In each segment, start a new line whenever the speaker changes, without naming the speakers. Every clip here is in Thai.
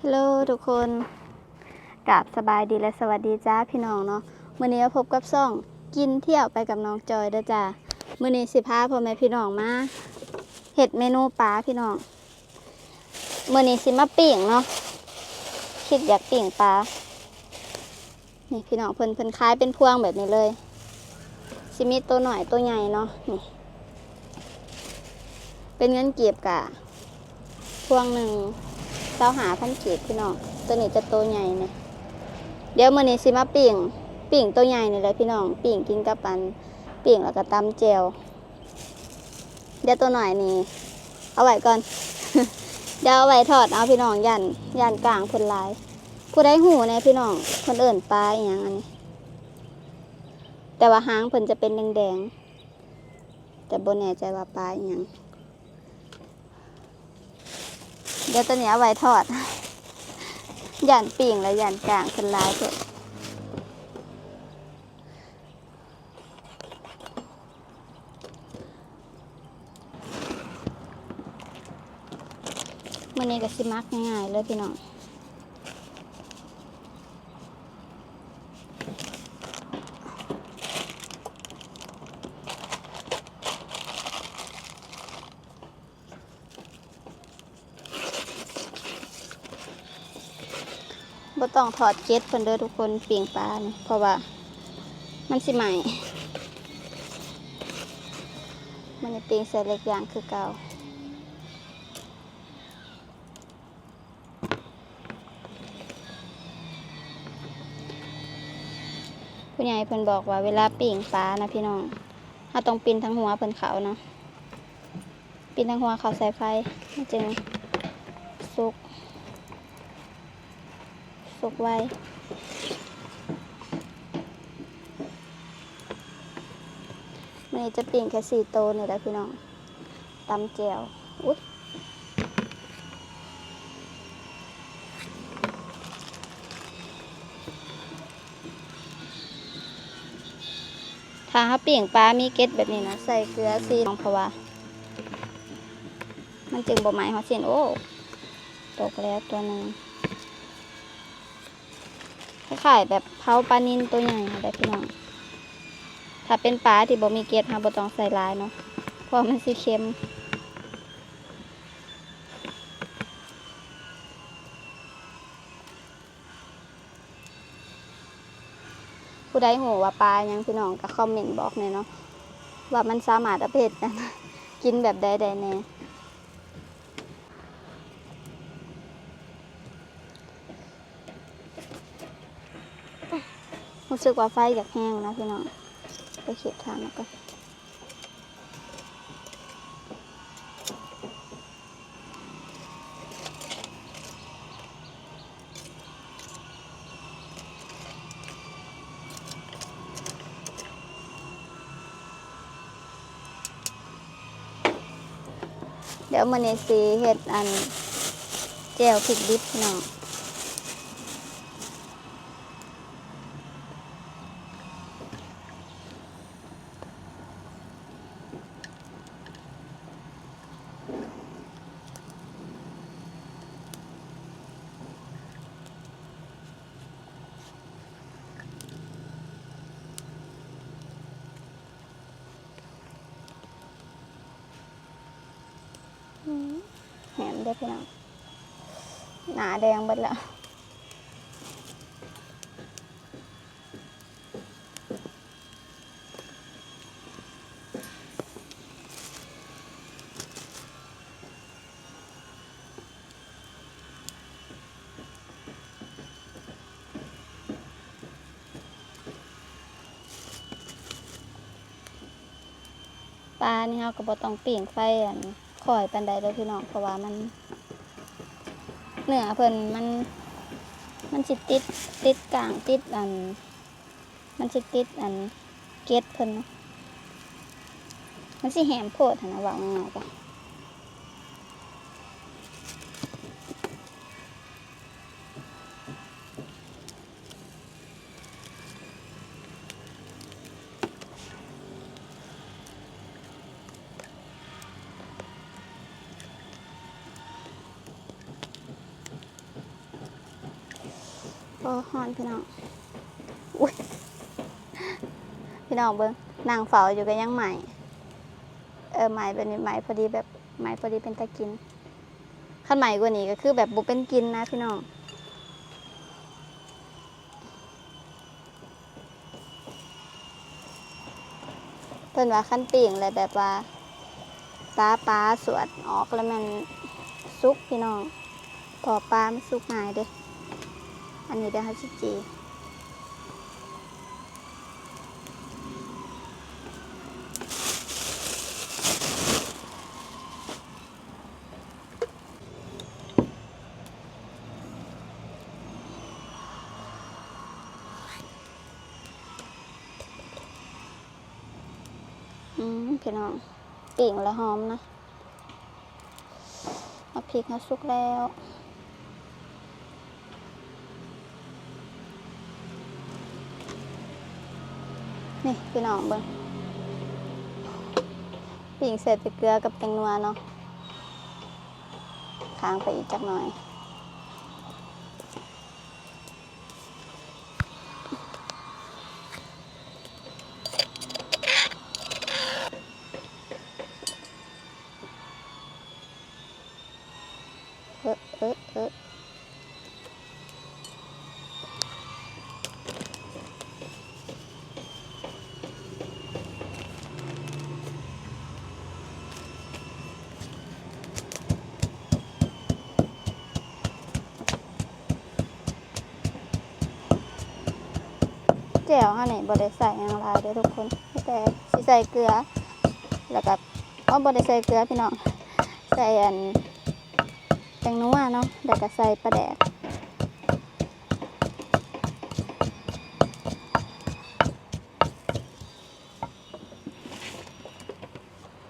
ฮัลโหลทุกคนกราบสบายดีและสวัสดีจ้าพี่น้องเนาะมื้อนี้มาพบกับซ่องกินเที่ยวไปกับน้องจอยเด้อจ้ามื้อนี้สิพาพ่อแม่พี่น้องมาเฮ็ดเมนูปลาพี่น้องมื้อนี้สิมาปิ้งเนาะคิดอยากปิ้งปลานี่พี่น้องเพิ่นขายเป็นพวงแบบนี้เลยสิมีตัวหน่อยตัวใหญ่เนาะนี่เป็นเงินเก็บกะพวงหนึ่ง25,000 กีบพี่น้องตัวนี้จะตัวใหญ่เนี่ยเดี๋ยวมื้อนี้สิมาปิ้งตัวใหญ่นี่แหละพี่น้องปิ้งกินกับปิ้งแล้วก็ตำแจ่วเดี๋ยวตัวหน่อยนี่เอาไว้ก่อน เดี๋ยวเอาไว้ทอดเอาพี่น้องย่านกลางเพิ่นหลายผู้ใดหูแน่พี่น้องเพิ่นเอิ้นปลาอีหยังอันนี้แต่ว่าหางเพิ่นจะเป็นแดงๆแต่บ่แน่ใจว่าปลาอีหยังเดี๋ยวตัวนี้เอาไว้ทอดย่านปิ่งและย่านกลางคนร้ายเถอะมื้อนี้ก็สิมักง่ายๆเลยพี่น้องบ่ต้องถอดเกล็ดเพิ่นเด้อทุกคนปิ่งปลานี่เพราะว่ามันสิใหม่มันจะปิ่งใส่เล็กอย่างคือเก่าผู้ใหญ่เพิ่นบอกว่าเวลาปิ่งปลานะพี่น้องเราต้องปิ่นทั้งหัวเพิ่นเขาเนาะปิ่นทั้งหัวเขาใส่ไฟมันจึงสุกไว้มันจะปิ่งแค่4 โตนี่แหละพี่น้องตำแจ่วอุ๊ยถ้าเขาปิ่งปลามีเกล็ดแบบนี้นะใส่เกลือซีลงเพราะว่ามันจึงบ่ไหม้หัวเส้นโอ้ตกแล้วตัวนึงคล้ายๆแบบเผาปลานิลตัวใหญ่ได้พี่น้องถ้าเป็นปลาที่บ่มีเกล็ดเราบ่ต้องใส่หลายเนาะเพราะมันสิเค็มผู้ใดหูว่าปลายังพี่น้องก็คอมเมนต์บอกหน่อยเนาะว่ามันสามารถเอาไปเฮ็ดกินแบบใดๆแน่รู้สึกว่าไฟอยากแห้งนะพี่น้องไปเข็ดทางแล้วก็เดี๋ยวมื้อนี้สิเฮ็ดแจ่วพริกดิบพี่น้องแหมเด้อพี่น้องหนาแดงเบิดแล้วปลานี่เราก็บ่ต้องปิ่งไฟค่อยปานใดเด้อพี่น้องเพราะว่ามันเนื้อเพิ่นมันสิติดกลางติดมันสิติดเกล็ดเพิ่นเนาะมันสิแหมโพดหั่นนะว่าง่ายๆจ้ะ ก็ฮ้อนพี่น้องอุ้ยพี่น้องเบิ้งนางเฝ้าอยู่กันยังใหม่ใหม่แบบนี้ใหม่พอดีแบบใหม่พอดีเป็นตะกินขั้นใหม่กว่านี้ก็คือแบบบุเป็นกินนะพี่น้องเพิ่นว่าขั้นปิ่งเลยแบบว่าตาปลาสวดออกแล้วมันซุกพี่น้องพอปลามันซุกง่ายเด้อันนี้เดี๋ยวฮัจิจีพี่น้องปิ่งแล้วหอมนะเอาพริกมาสุกแล้วนี่พี่น้องเบิ้งปิ่งเสร็จไปเกลือกับแตงนัวเนาะค้างไปอีกจักหน่อยแจ่วฮะนี่บ่ได้ใส่อย่างไรเด้อทุกคนแต่สิใส่เกลือแล้วก็บ่ได้ใส่เกลือพี่น้องใส่แตงนัวเนาะแล้วก็ใส่ปลาแดก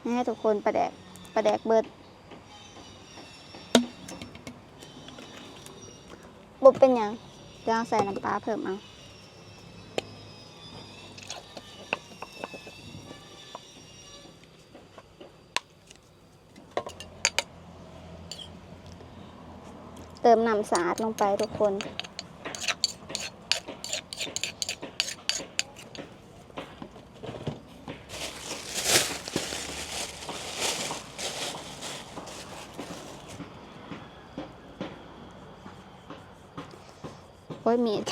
นี่ให้ทุกคนปลาแดกเบิดบ่เป็นหยังเดี๋ยวใส่น้ำปลาเพิ่มเอาเติมน้ำสะอาดลงไปทุกคนโอ้ยมีด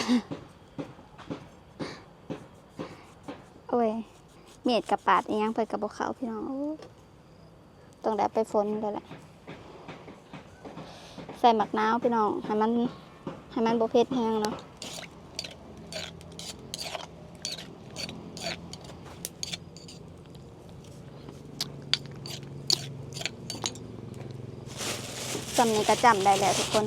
โอ้ยมีดกับปาดอีหยังไปกับพวกเขาพี่น้องต้องได้ไปฝนเลยแหละใส่หมักน้าวพี่น้องให้มันบ่เผ็ดแห้งเนาะจำนี้ก็จำได้แล้วทุกคน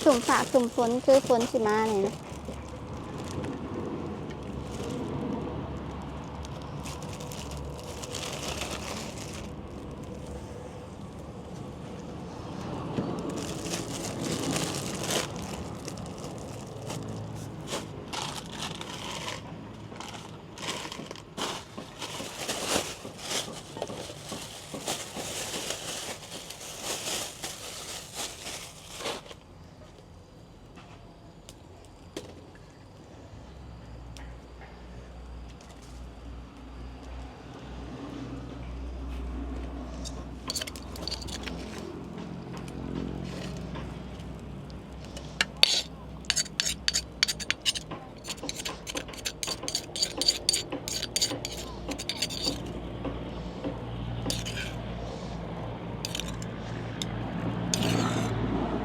สุ่มฝากสุ่มฝนคือฝนสิมาเนี่ยนะ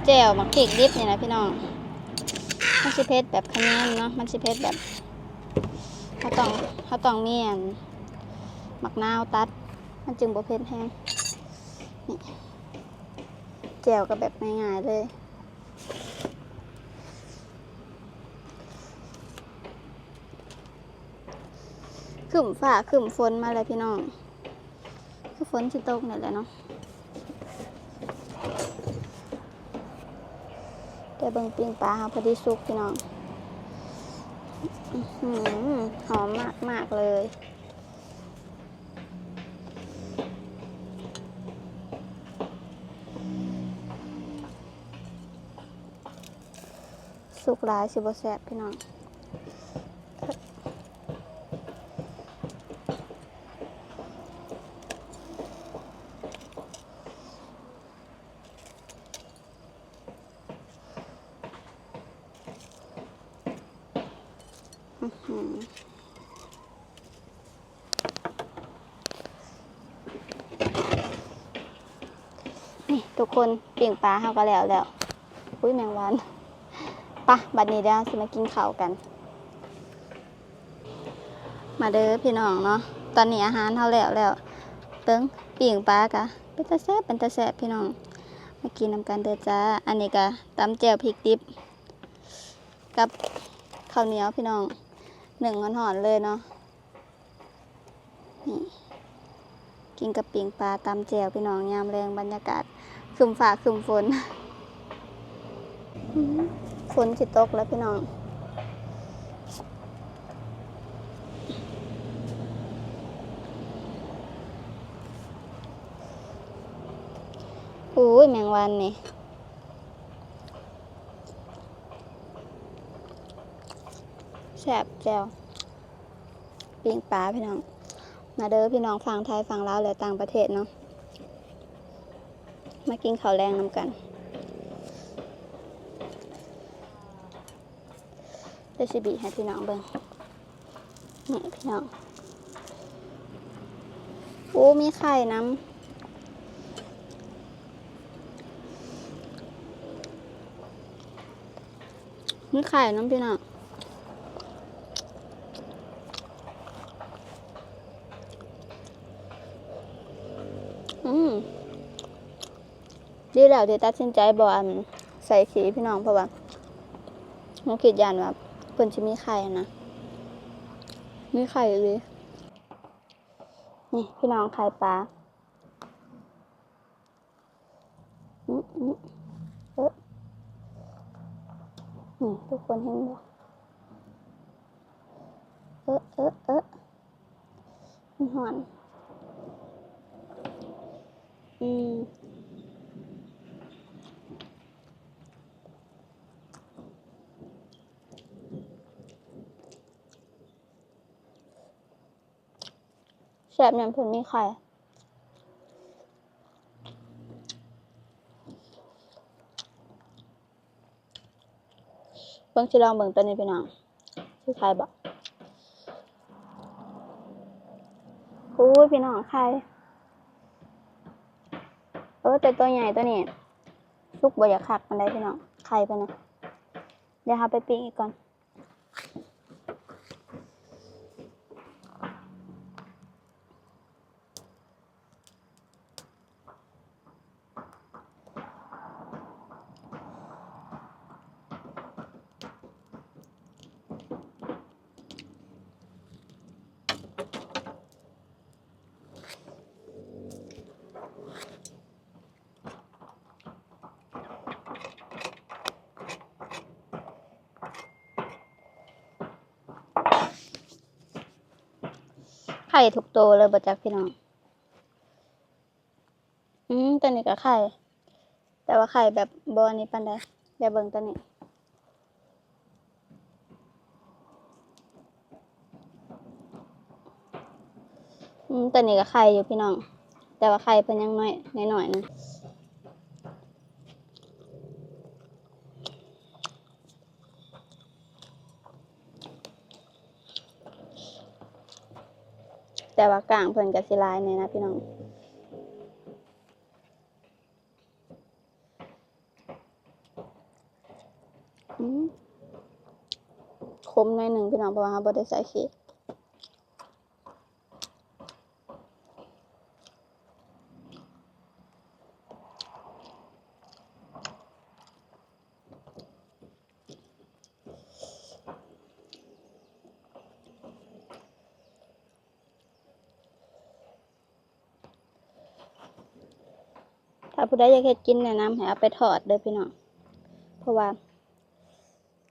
แจ่วมักพริกดิบนี่นะพี่น้องมันสิเผ็ดแบบขมิ้นเนาะมันสิเผ็ดแบบเขาต้องมีหมักนาวตัดมันจึงบ่เผ็ดแห้งนี่แจ่วก็แบบง่ายๆเลยขึ้นฟ้าขึ้นฝนมาเลยพี่น้องคือฝนสิตกนี่แหละเนาะแต่เบิ่งปิ้งปลาพอดีสุกพี่น้องหอมมากเลย สุกหลายสิบ่แซ่บพี่น้องนี่ทุกคนปิ่งปลาเฮาก็แล้วอุ้ยแมงวันปะบัดนี้เดี๋ยวสิมากินข้าวกันมาเด้อพี่น้องเนาะตอนนี้อาหารเฮาแล้วเติ้งปิ่งปลากะเป็นตาแซ่บพี่น้องมากินนำกันเด้อจ้าอันนี้ก็ตำแจ่วพริกดิบกับข้าวเหนียวพี่น้องหนึ่งหอนๆเลยเนาะนี่กินกับปิ่งปลาตำแจ่วพี่น้องยามแรงบรรยากาศครึมฟ้าครึมฝนฝนสิตกแล้วพี่น้องอุ้ยแมงวันนี่แซ่บแจ่วปิ้งปลาพี่น้องมาเด้อพี่น้องฝั่งไทยฝั่งลาวและต่างประเทศเนาะมากินข้าวแรงนำกันเดี๋ยวสิบีให้พี่น้องเบิ่งนี่พี่น้องโอ้มีไข่น้ำมีไข่น้ำพี่น้องดีแล้วที่ตัดสินใจบ่อันใส่สีพี่น้องเพราะว่าหนูคิดย่านว่าเพิ่นสิมีไข่นะมีไข่เลยนี่พี่น้องไข่ปลานี่ทุกคนเห็นบ่มันหอนแซ่บยำเพิ่นมีไข่เบิ่งสิลองเบิ่งตัวนี้พี่น้องสิไข่บ่อู้ยพี่น้องไข่แต่ตัวใหญ่ตัวนี้สุกบ่อยากคักปานใดพี่น้องไข่เพิ่นน่ะเดี๋ยวเฮาไปปิ้งอีกก่อนไข่ทุกตัวเลยบ่จักพี่น้องตัวนี้ก็ไข่แต่ว่าไข่แบบบ่อันนี้ปานใดเดี๋ยวเบิ่งตัวนี้ตัวนี้ก็ไข่อยู่พี่น้องแต่ว่าไข่เพิ่นยังน้อยนึงแต่ว่ากลางเพิ่นก็สิหลายแน่นะพี่น้องคมหน่อยนึงพี่น้องเพราะว่าเราบ่ได้ใส่เค้กถ้าผู้ใดอยากเฮ็ดกินแนะนำให้เอาไปทอดเด้อพี่น้องเพราะว่า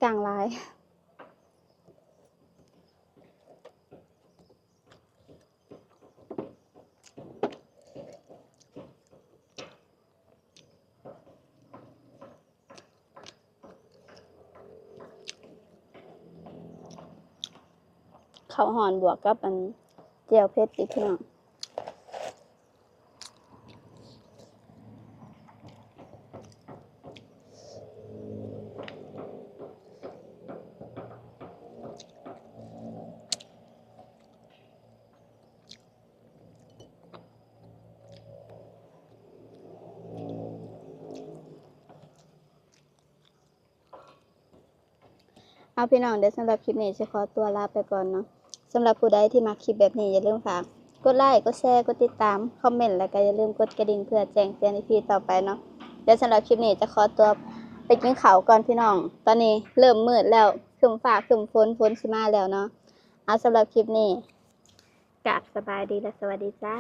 กลางหลาย ข้าวห่อนบวกกับอันเจียวเผ็ดอีกพี่น้องเอาพี่น้องเดี๋ยวสำหรับคลิปนี้จะขอตัวลาไปก่อนเนาะสำหรับผู้ใดที่มาคลิปแบบนี้อย่าลืมฝากกดไลค์กดแชร์กดติดตามคอมเมนต์แล้วก็อย่าลืมกดกระดิ่งเพื่อแจ้งเตือนพี่ต่อไปเนาะเดี๋ยวสำหรับคลิปนี้จะขอตัวไปกินข้าวก่อนพี่น้องตอนนี้เริ่มมืดแล้วครึ้มฟ้าครึ้มฝนสิมาแล้วเนาะเอาสำหรับคลิปนี้กราบสบายดีและสวัสดีจ้า